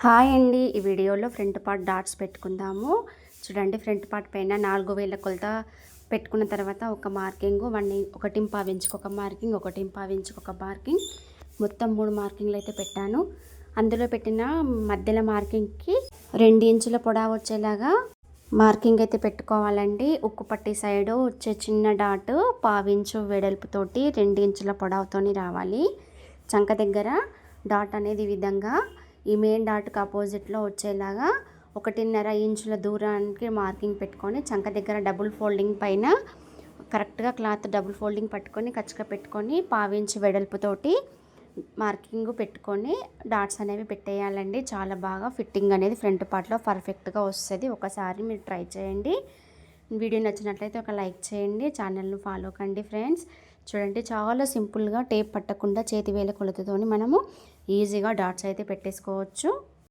Hi అండి, ఈ వీడియోలో ఫ్రంట్ పార్ట్ డాట్స్ పెట్టుకుందాము. చూడండి, ఫ్రంట్ పార్ట్ పైన 4,000 కొలత పెట్టుకున్న తర్వాత ఒక మార్కింగ్, 1.5 ఇంచుకి ఒక మార్కింగ్, 1.5 ఇంచుకి ఒక మార్కింగ్, మొత్తం 3 మార్కింగ్లు అయితే పెట్టాను. అందులో పెట్టిన మధ్యలో మార్కింగ్కి 2 ఇంచుల పొడవు వచ్చేలాగా మార్కింగ్ అయితే పెట్టుకోవాలండి. ఉక్కు పట్టి సైడు వచ్చే చిన్న డాట్ 1/2 ఇంచు వెడల్పుతోటి 2 ఇంచుల పొడవుతోని రావాలి. చంక దగ్గర డాట్ అనేది ఈ విధంగా ఈ మెయిన్ డాట్కి ఆపోజిట్లో వచ్చేలాగా 1.5 ఇంచుల దూరానికి మార్కింగ్ పెట్టుకొని చంక దగ్గర డబుల్ ఫోల్డింగ్ పైన కరెక్ట్గా క్లాత్ డబుల్ ఫోల్డింగ్ పట్టుకొని కచ్చగా పెట్టుకొని 1/2 ఇంచు వెడల్పుతోటి మార్కింగ్ పెట్టుకొని డాట్స్ అనేవి పెట్టేయాలండి. చాలా బాగా ఫిట్టింగ్ అనేది ఫ్రంట్ పార్ట్లో పర్ఫెక్ట్గా వస్తుంది. ఒకసారి మీరు ట్రై చేయండి. వీడియో నచ్చినట్లయితే ఒక లైక్ చేయండి, ఛానల్ను ఫాలో కండి ఫ్రెండ్స్. చూడండి, చాలా సింపుల్గా టేప్ పట్టకుండా చేతి వేల కొలతతోని మనము ఈజీగా డాట్స్ అయితే పెట్టేసుకోవచ్చు.